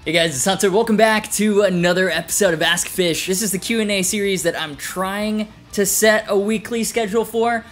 Hey guys, it's Hunter. Welcome back to another episode of Agufish. This is the Q&A series that I'm trying to set a weekly schedule for.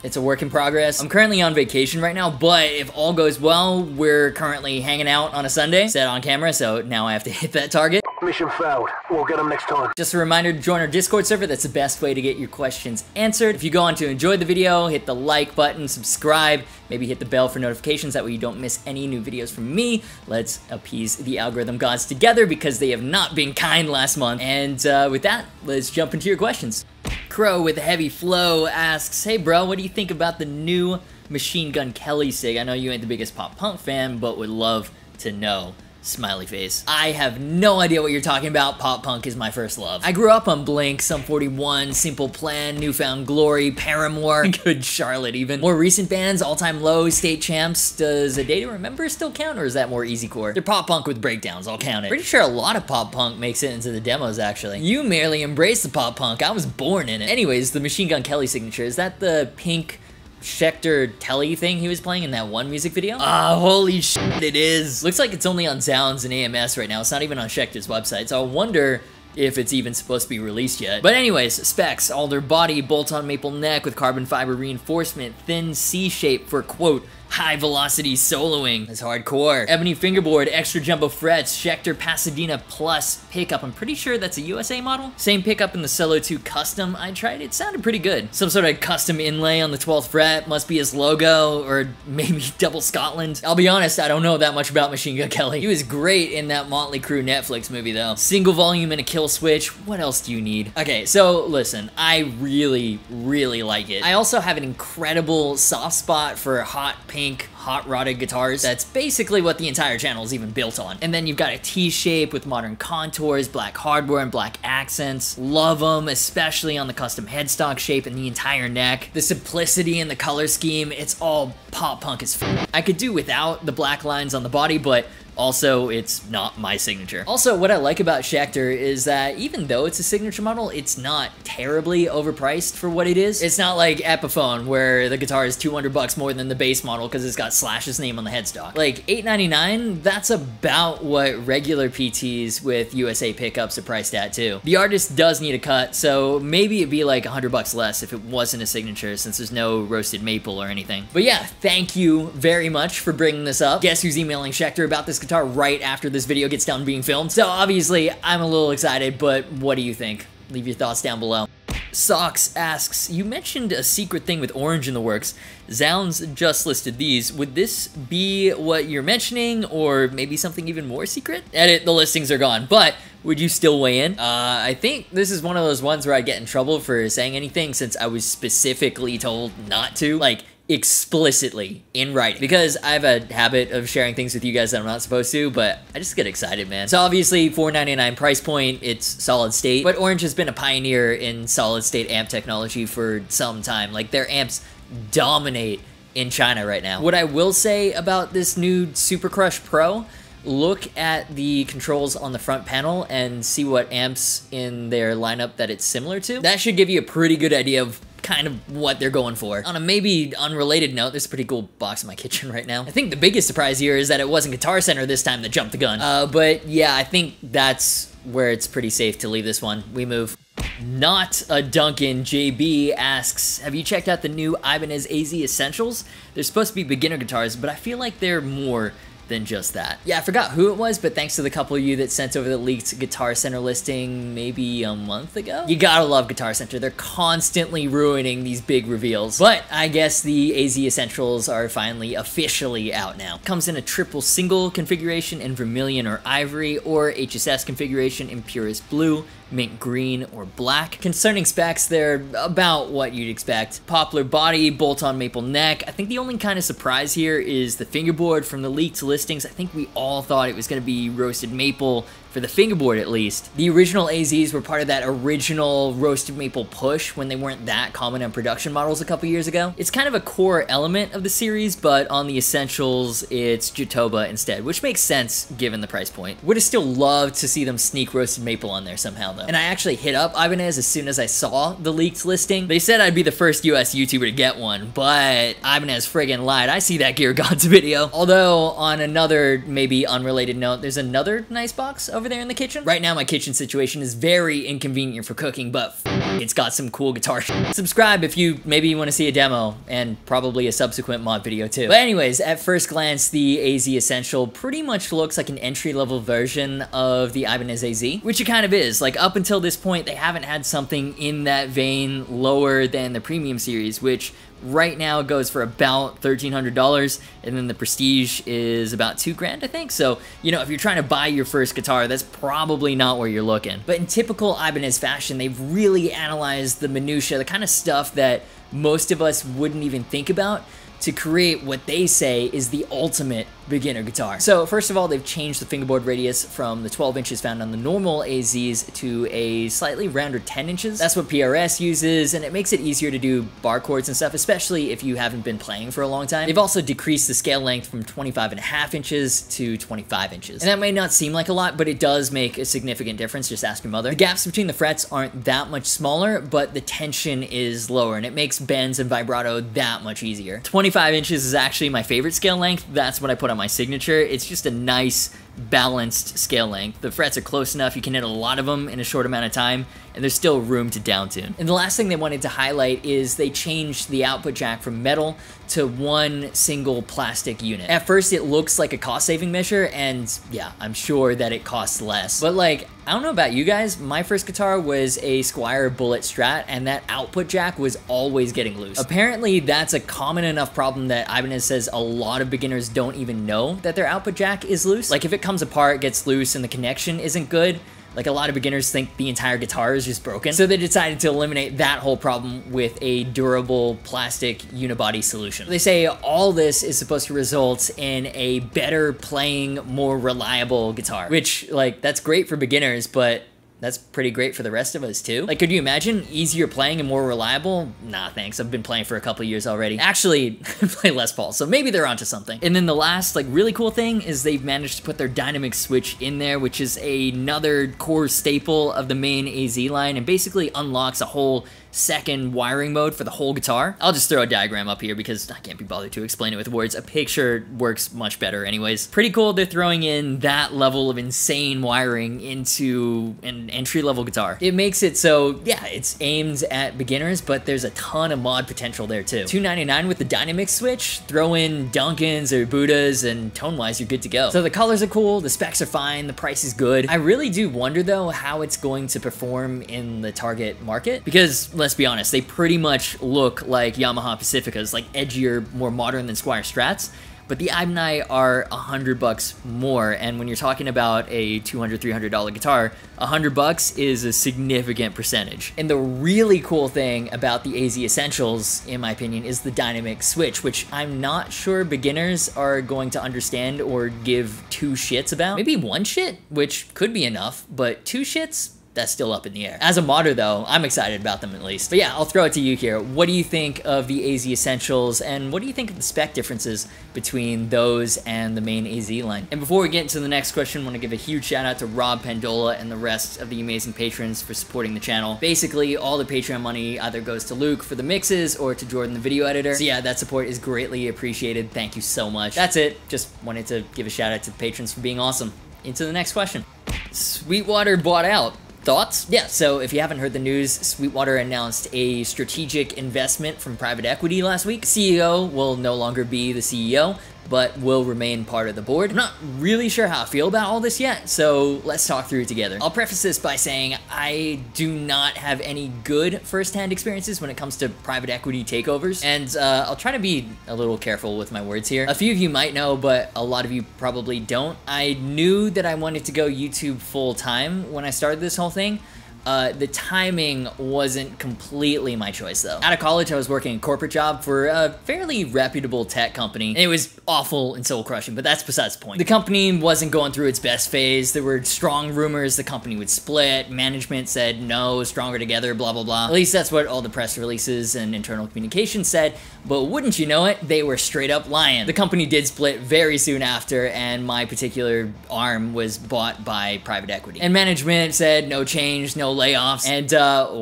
It's a work in progress. I'm currently on vacation right now, but if all goes well, we're currently hanging out on a Sunday, set on camera, so now I have to hit that target. Mission failed. We'll get them next time. Just a reminder to join our Discord server. That's the best way to get your questions answered. If you go on to enjoy the video, hit the like button, subscribe, maybe hit the bell for notifications. That way you don't miss any new videos from me. Let's appease the algorithm gods together because they have not been kind last month. And with that, let's jump into your questions. Crow with a heavy flow asks, hey bro, what do you think about the new Machine Gun Kelly sig? I know you ain't the biggest pop punk fan, but would love to know. Smiley face. I have no idea what you're talking about. Pop punk is my first love. I grew up on Blink, Sum 41, Simple Plan, Newfound Glory, Paramore, Good Charlotte even. More recent bands, All Time Low, State Champs. Does A Day to Remember still count, or is that more easycore? They're pop punk with breakdowns, I'll count it. Pretty sure a lot of pop punk makes it into the demos actually. You merely embrace the pop punk. I was born in it. Anyways, the Machine Gun Kelly signature, is that the pink Schecter telly thing he was playing in that one music video? Ah, holy shit, it is. Looks like it's only on Sounds and AMS right now. It's not even on Schecter's website, so I wonder if it's even supposed to be released yet. But anyways, specs: alder body, bolt-on maple neck with carbon fiber reinforcement, thin C-shape for, quote, high velocity soloing. That's hardcore. Ebony fingerboard, extra jumbo frets, Schecter Pasadena Plus pickup. I'm pretty sure that's a USA model. Same pickup in the Solo 2 Custom I tried. It sounded pretty good. Some sort of custom inlay on the 12th fret. Must be his logo, or maybe double Scotland. I'll be honest, I don't know that much about Machine Gun Kelly. He was great in that Motley Crue Netflix movie though. Single volume and a kill switch. What else do you need? Okay, so listen, I really like it. I also have an incredible soft spot for hot pink, hot rodded guitars. That's basically what the entire channel is even built on. And then you've got a T-shape with modern contours, black hardware, and black accents. Love them, especially on the custom headstock shape and the entire neck. The simplicity and the color scheme, it's all pop punk as f. I could do without the black lines on the body, but also, it's not my signature. Also, what I like about Schecter is that even though it's a signature model, it's not terribly overpriced for what it is. It's not like Epiphone, where the guitar is 200 bucks more than the base model because it's got Slash's name on the headstock. Like, $899, that's about what regular PTs with USA pickups are priced at too. The artist does need a cut, so maybe it'd be like 100 bucks less if it wasn't a signature, since there's no roasted maple or anything. But yeah, thank you very much for bringing this up. Guess who's emailing Schecter about this guitar right after this video gets done being filmed? So obviously I'm a little excited, but what do you think? Leave your thoughts down below. Socks asks, you mentioned a secret thing with orange in the works. Zounds just listed these. Would this be what you're mentioning, or maybe something even more secret? Edit, the listings are gone, but would you still weigh in? I think this is one of those ones where I get in trouble for saying anything since I was specifically told not to. Like, explicitly in writing, because I have a habit of sharing things with you guys that I'm not supposed to, but I just get excited, man. So obviously $499 price point, it's solid state, but Orange has been a pioneer in solid state amp technology for some time. Like, their amps dominate in China right now. What I will say about this new Super Crush Pro, look at the controls on the front panel and see what amps in their lineup that it's similar to. That should give you a pretty good idea of kind of what they're going for. On a maybe unrelated note, there's a pretty cool box in my kitchen right now. I think the biggest surprise here is that it wasn't Guitar Center this time that jumped the gun. But yeah, I think that's where it's pretty safe to leave this one. We move. Not a Duncan JB asks, have you checked out the new Ibanez AZ Essentials? They're supposed to be beginner guitars, but I feel like they're more than just that. Yeah, I forgot who it was, but thanks to the couple of you that sent over the leaked Guitar Center listing maybe a month ago. You gotta love Guitar Center. They're constantly ruining these big reveals. But I guess the AZ Essentials are finally officially out now. Comes in a triple single configuration in vermilion or ivory, or HSS configuration in purest blue, mint green, or black. Concerning specs, they're about what you'd expect. Poplar body, bolt-on maple neck. I think the only kind of surprise here is the fingerboard. From the leaked listings, I think we all thought it was going to be roasted maple, for the fingerboard at least. The original AZs were part of that original roasted maple push when they weren't that common on production models a couple years ago. It's kind of a core element of the series, but on the Essentials, it's Jatoba instead, which makes sense given the price point. Would have still loved to see them sneak roasted maple on there somehow though. And I actually hit up Ibanez as soon as I saw the leaked listing. They said I'd be the first US YouTuber to get one, but Ibanez friggin' lied. I see that Gear Gods video. Although on another maybe unrelated note, there's another nice box over there in the kitchen. Right now, my kitchen situation is very inconvenient for cooking, but it's got some cool guitar shit. Subscribe if you maybe want to see a demo, and probably a subsequent mod video too. But anyways, at first glance, the AZ Essential pretty much looks like an entry-level version of the Ibanez AZ, which it kind of is. Like, up until this point, they haven't had something in that vein lower than the Premium series, which right now goes for about $1,300, and then the Prestige is about $2,000, I think. So, you know, if you're trying to buy your first guitar, that's probably not where you're looking. But in typical Ibanez fashion, they've really analyzed the minutia, the kind of stuff that most of us wouldn't even think about, to create what they say is the ultimate beginner guitar. So first of all, they've changed the fingerboard radius from the 12 inches found on the normal AZs to a slightly rounder 10 inches. That's what PRS uses, and it makes it easier to do bar chords and stuff, especially if you haven't been playing for a long time. They've also decreased the scale length from 25.5 inches to 25 inches. And that may not seem like a lot, but it does make a significant difference. Just ask your mother. The gaps between the frets aren't that much smaller, but the tension is lower, and it makes bends and vibrato that much easier. 25 inches is actually my favorite scale length. That's what I put on my signature. It's just a nice, balanced scale length. The frets are close enough, you can hit a lot of them in a short amount of time, and there's still room to downtune. And the last thing they wanted to highlight is they changed the output jack from metal to one single plastic unit. At first, it looks like a cost-saving measure, and yeah, I'm sure that it costs less. But like, I don't know about you guys, my first guitar was a Squire Bullet Strat, and that output jack was always getting loose. Apparently, that's a common enough problem that Ibanez says a lot of beginners don't even know that their output jack is loose. Like, if it comes apart, gets loose, and the connection isn't good, like, a lot of beginners think the entire guitar is just broken. So they decided to eliminate that whole problem with a durable plastic unibody solution. They say all this is supposed to result in a better playing, more reliable guitar, which, like, that's great for beginners, but that's pretty great for the rest of us too. Like, could you imagine easier playing and more reliable? Nah, thanks. I've been playing for a couple years already. Actually, I play Les Paul, so maybe they're onto something. And then the last, like, really cool thing is they've managed to put their dynamic switch in there, which is another core staple of the main AZ line, and basically unlocks a whole second wiring mode for the whole guitar. I'll just throw a diagram up here because I can't be bothered to explain it with words. A picture works much better anyways. Pretty cool they're throwing in that level of insane wiring into an entry-level guitar. It makes it so, yeah, it's aimed at beginners, but there's a ton of mod potential there too. $299 with the dynamic switch. Throw in Duncans or Buddhas, and tone-wise, you're good to go. So the colors are cool, the specs are fine, the price is good. I really do wonder though how it's going to perform in the target market, because let's be honest, they pretty much look like Yamaha Pacificas, like edgier, more modern than Squire Strats, but the ICYMI are $100 more, and when you're talking about a $200, $300 guitar, $100 is a significant percentage. And the really cool thing about the AZ Essentials, in my opinion, is the dynamic switch, which I'm not sure beginners are going to understand or give two shits about. Maybe one shit, which could be enough, but two shits? That's still up in the air. As a modder though, I'm excited about them at least. But yeah, I'll throw it to you here. What do you think of the AZ Essentials, and what do you think of the spec differences between those and the main AZ line? And before we get into the next question, I want to give a huge shout out to Rob Pendola and the rest of the amazing patrons for supporting the channel. Basically, all the Patreon money either goes to Luke for the mixes or to Jordan, the video editor. So yeah, that support is greatly appreciated. Thank you so much. That's it. Just wanted to give a shout out to the patrons for being awesome. Into the next question. Sweetwater bought out. Thoughts? Yeah, so if you haven't heard the news, Sweetwater announced a strategic investment from private equity last week. CEO will no longer be the CEO, but will remain part of the board. I'm not really sure how I feel about all this yet, so let's talk through it together. I'll preface this by saying I do not have any good first-hand experiences when it comes to private equity takeovers, and I'll try to be a little careful with my words here. A few of you might know, but a lot of you probably don't. I knew that I wanted to go YouTube full-time when I started this whole thing. The timing wasn't completely my choice though. Out of college, I was working a corporate job for a fairly reputable tech company, and it was awful and soul-crushing, but that's besides the point. The company wasn't going through its best phase. There were strong rumors the company would split. Management said no, stronger together, blah, blah, blah. At least that's what all the press releases and internal communications said, but wouldn't you know it, they were straight up lying. The company did split very soon after, and my particular arm was bought by private equity. And management said no change, no layoffs. And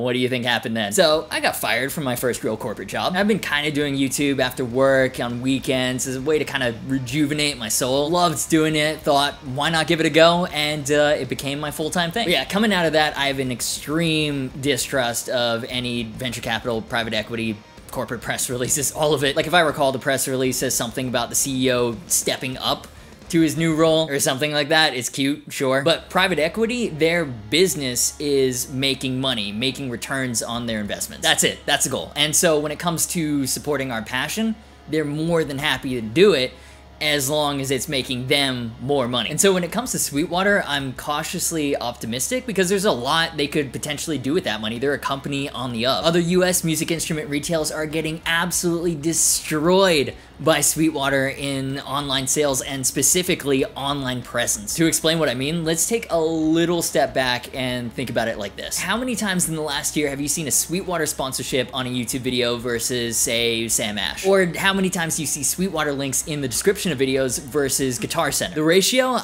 what do you think happened then? So I got fired from my first real corporate job. I've been kind of doing YouTube after work on weekends as a way to kind of rejuvenate my soul. Loved doing it, thought why not give it a go, and it became my full-time thing. But yeah, coming out of that, I have an extreme distrust of any venture capital, private equity, corporate press releases, all of it. Like if I recall, the press release says something about the CEO stepping up to his new role or something like that. It's cute, sure. But private equity, their business is making money, making returns on their investments. That's it. That's the goal. And so when it comes to supporting our passion, they're more than happy to do it as long as it's making them more money. And so when it comes to Sweetwater, I'm cautiously optimistic because there's a lot they could potentially do with that money. They're a company on the up. Other US music instrument retailers are getting absolutely destroyed by Sweetwater in online sales and specifically online presence. To explain what I mean, let's take a little step back and think about it like this. How many times in the last year have you seen a Sweetwater sponsorship on a YouTube video versus, say, Sam Ash? Or how many times do you see Sweetwater links in the description of videos versus Guitar Center? The ratio,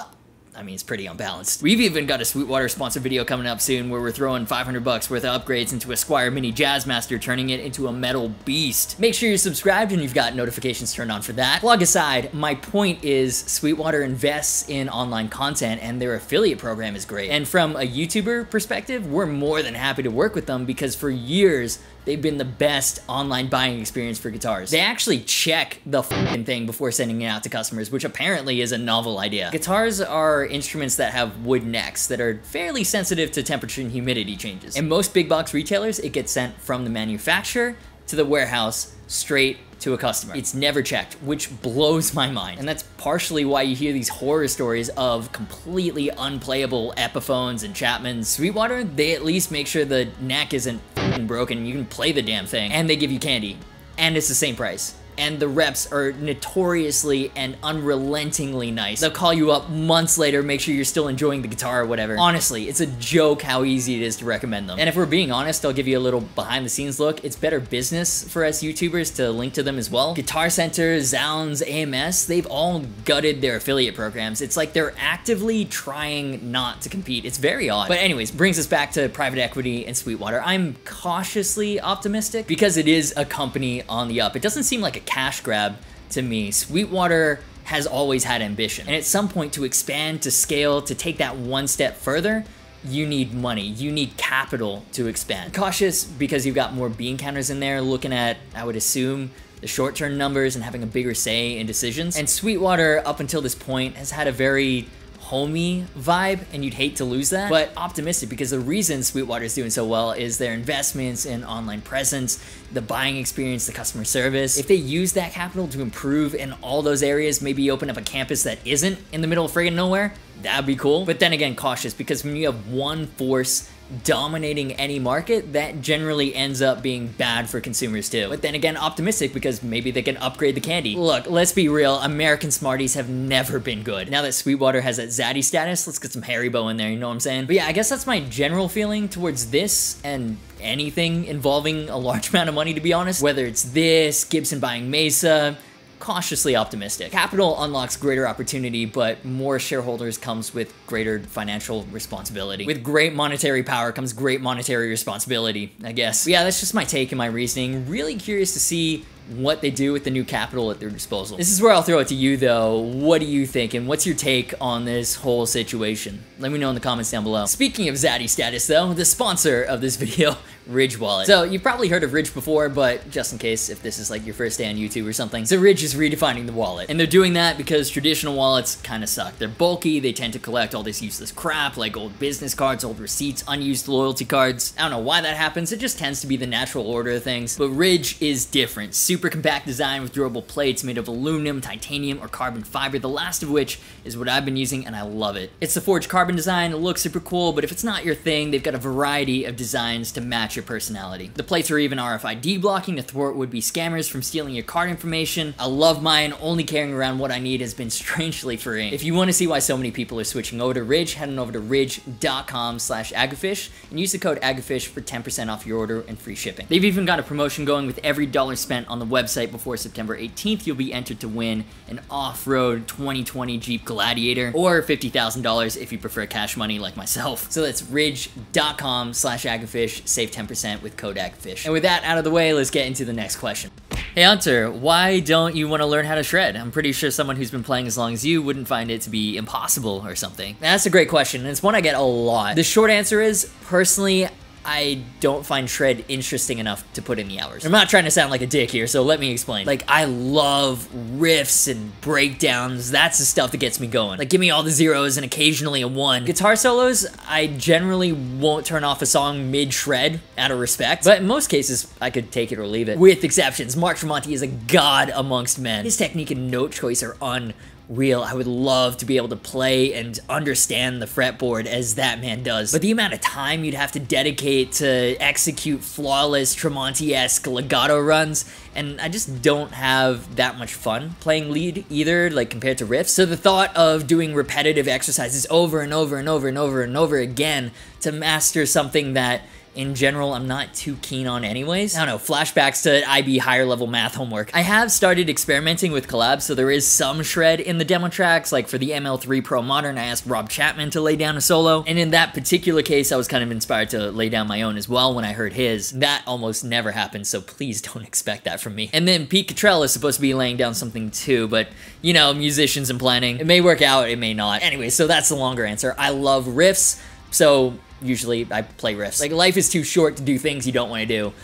I mean, it's pretty unbalanced. We've even got a Sweetwater sponsored video coming up soon where we're throwing $500 worth of upgrades into a Squier Mini Jazzmaster, turning it into a metal beast. Make sure you're subscribed and you've got notifications turned on for that. Plug aside, my point is Sweetwater invests in online content and their affiliate program is great. And from a YouTuber perspective, we're more than happy to work with them because for years, they've been the best online buying experience for guitars. They actually check the f***ing thing before sending it out to customers, which apparently is a novel idea. Guitars are instruments that have wood necks that are fairly sensitive to temperature and humidity changes. In most big box retailers, it gets sent from the manufacturer to the warehouse straight to a customer. It's never checked, which blows my mind. And that's partially why you hear these horror stories of completely unplayable Epiphones and Chapmans. Sweetwater, they at least make sure the neck isn't broken. You can play the damn thing. And they give you candy. And it's the same price. And the reps are notoriously and unrelentingly nice. They'll call you up months later, make sure you're still enjoying the guitar or whatever. Honestly, it's a joke how easy it is to recommend them. And if we're being honest, I'll give you a little behind the scenes look. It's better business for us YouTubers to link to them as well. Guitar Center, Zounds, AMS, they've all gutted their affiliate programs. It's like they're actively trying not to compete. It's very odd. But anyways, brings us back to private equity and Sweetwater. I'm cautiously optimistic because it is a company on the up. It doesn't seem like a cash grab to me. Sweetwater has always had ambition, and at some point to expand, to scale, to take that one step further, you need money, you need capital to expand. Cautious because you've got more bean counters in there looking at, I would assume, the short-term numbers and having a bigger say in decisions. And Sweetwater, up until this point, has had a very homey vibe, and you'd hate to lose that, but optimistic because the reason Sweetwater is doing so well is their investments in online presence, the buying experience, the customer service. If they use that capital to improve in all those areas, maybe open up a campus that isn't in the middle of friggin' nowhere, that'd be cool. But then again, cautious because when you have one force dominating any market, that generally ends up being bad for consumers too. But then again, optimistic because maybe they can upgrade the candy. Look, let's be real, American Smarties have never been good. Now that Sweetwater has that zaddy status, let's get some Haribo in there, you know what I'm saying? But yeah, I guess that's my general feeling towards this and anything involving a large amount of money, to be honest. Whether it's this, Gibson buying Mesa, cautiously optimistic. Capital unlocks greater opportunity, but more shareholders comes with greater financial responsibility. With great monetary power comes great monetary responsibility, I guess. But yeah, that's just my take and my reasoning. Really curious to see what they do with the new capital at their disposal. This is where I'll throw it to you though. What do you think and what's your take on this whole situation? Let me know in the comments down below. Speaking of zaddy status though, the sponsor of this video, Ridge Wallet. So you've probably heard of Ridge before, but just in case if this is like your first day on YouTube or something. So Ridge is redefining the wallet. And they're doing that because traditional wallets kind of suck. They're bulky, they tend to collect all this useless crap like old business cards, old receipts, unused loyalty cards. I don't know why that happens, it just tends to be the natural order of things. But Ridge is different. Super compact design with durable plates made of aluminum, titanium, or carbon fiber, the last of which is what I've been using and I love it. It's the forged carbon design, it looks super cool, but if it's not your thing, they've got a variety of designs to match your personality. The plates are even RFID blocking to thwart would-be scammers from stealing your card information. I love mine, only carrying around what I need has been strangely freeing. If you want to see why so many people are switching over to Ridge, head on over to ridge.com/Agufish and use the code Agufish for 10% off your order and free shipping. They've even got a promotion going with every dollar spent on the website before September 18th, you'll be entered to win an off-road 2020 Jeep Gladiator or $50,000 if you prefer cash money like myself. So that's ridge.com/Agufish, save 10% with code Agufish. And with that out of the way, let's get into the next question. Hey Hunter, why don't you want to learn how to shred? I'm pretty sure someone who's been playing as long as you wouldn't find it to be impossible or something. That's a great question, and it's one I get a lot. The short answer is, personally, I don't find shred interesting enough to put in the hours. I'm not trying to sound like a dick here, so let me explain. Like, I love riffs and breakdowns. That's the stuff that gets me going. Like, give me all the zeros and occasionally a 1. Guitar solos, I generally won't turn off a song mid-shred out of respect, but in most cases, I could take it or leave it. With exceptions, Mark Tremonti is a god amongst men. His technique and note choice are unreal. I would love to be able to play and understand the fretboard as that man does. But the amount of time you'd have to dedicate to execute flawless Tremonti-esque legato runs, and I just don't have that much fun playing lead either, like compared to riffs. So the thought of doing repetitive exercises over and over and over and over and over again to master something that in general, I'm not too keen on anyways. I don't know, flashbacks to IB higher level math homework. I have started experimenting with collabs, so there is some shred in the demo tracks. Like for the ML3 Pro Modern, I asked Rob Chapman to lay down a solo. And in that particular case, I was kind of inspired to lay down my own as well when I heard his. That almost never happens, so please don't expect that from me. And then Pete Cottrell is supposed to be laying down something too, but you know, musicians and planning. It may work out, it may not. Anyway, so that's the longer answer. I love riffs, so usually I play riffs. Like, life is too short to do things you don't want to do,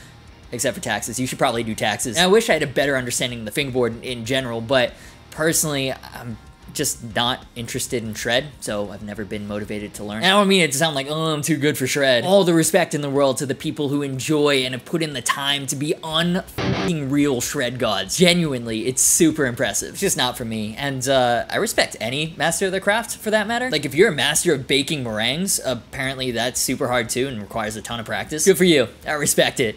except for taxes. You should probably do taxes. And I wish I had a better understanding of the fingerboard in general, but personally, I'm just not interested in shred, so I've never been motivated to learn. And I don't mean it to sound like, oh, I'm too good for shred. All the respect in the world to the people who enjoy and have put in the time to be un-f***ing real shred gods. Genuinely, it's super impressive. It's just not for me. And I respect any master of the craft, for that matter. Like, if you're a master of baking meringues, apparently that's super hard too and requires a ton of practice. Good for you. I respect it.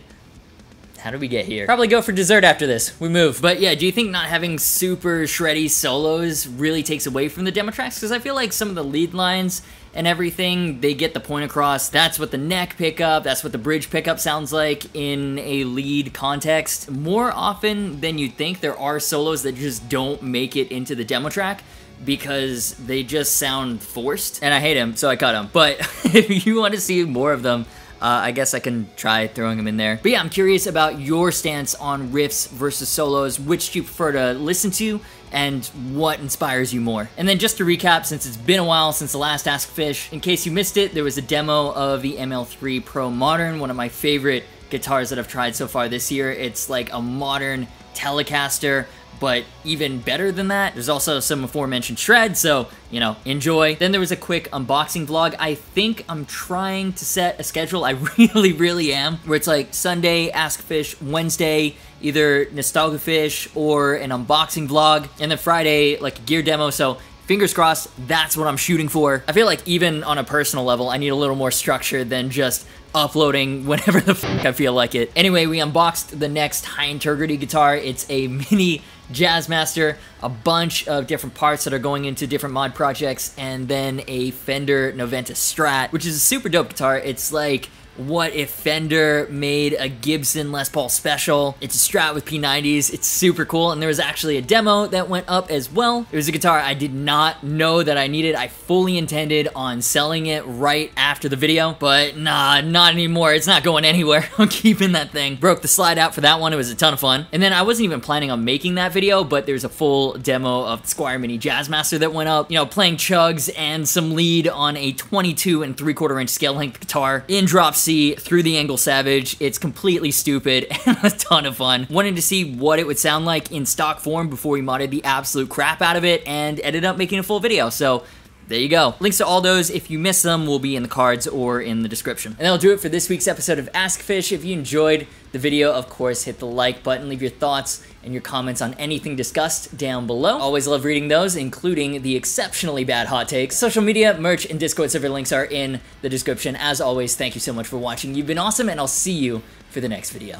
How did we get here? Probably go for dessert after this. We move. But yeah, do you think not having super shreddy solos really takes away from the demo tracks? Because I feel like some of the lead lines and everything, they get the point across. That's what the neck pickup, that's what the bridge pickup sounds like in a lead context. More often than you'd think, there are solos that just don't make it into the demo track because they just sound forced. And I hate them, so I cut them. But if you want to see more of them, I guess I can try throwing them in there. But yeah, I'm curious about your stance on riffs versus solos. Which do you prefer to listen to, and what inspires you more? And then just to recap, since it's been a while since the last Agufish, in case you missed it, there was a demo of the ML3 Pro Modern, one of my favorite guitars that I've tried so far this year. It's like a modern Telecaster, but even better than that, there's also some aforementioned shred, so, you know, enjoy. Then there was a quick unboxing vlog. I think I'm trying to set a schedule, I really am, where it's like Sunday, Agufish, Wednesday, either Nostalgafish or an unboxing vlog, and then Friday, like a gear demo, so fingers crossed, that's what I'm shooting for. I feel like even on a personal level, I need a little more structure than just uploading whenever the f*** I feel like it. Anyway, we unboxed the next high integrity guitar. It's a mini Jazzmaster, a bunch of different parts that are going into different mod projects, and then a Fender Noventa Strat, which is a super dope guitar. It's like, what if Fender made a Gibson Les Paul Special? It's a Strat with P90s. It's super cool, and there was actually a demo that went up as well. It was a guitar I did not know that I needed. I fully intended on selling it right after the video, but nah, not anymore. It's not going anywhere. I'm keeping that thing. Broke the slide out for that one. It was a ton of fun. And then I wasn't even planning on making that video, but there's a full demo of the Squier Mini Jazzmaster that went up. You know, playing chugs and some lead on a 22 3/4 scale length guitar in drop C through the Angle Savage. It's completely stupid and a ton of fun. Wanted to see what it would sound like in stock form before we modded the absolute crap out of it, and ended up making a full video, so there you go. Links to all those, if you missed them, will be in the cards or in the description. And that'll do it for this week's episode of Agufish. If you enjoyed the video, of course, hit the like button, leave your thoughts and your comments on anything discussed down below. Always love reading those, including the exceptionally bad hot takes. Social media, merch, and Discord server links are in the description. As always, thank you so much for watching. You've been awesome, and I'll see you for the next video.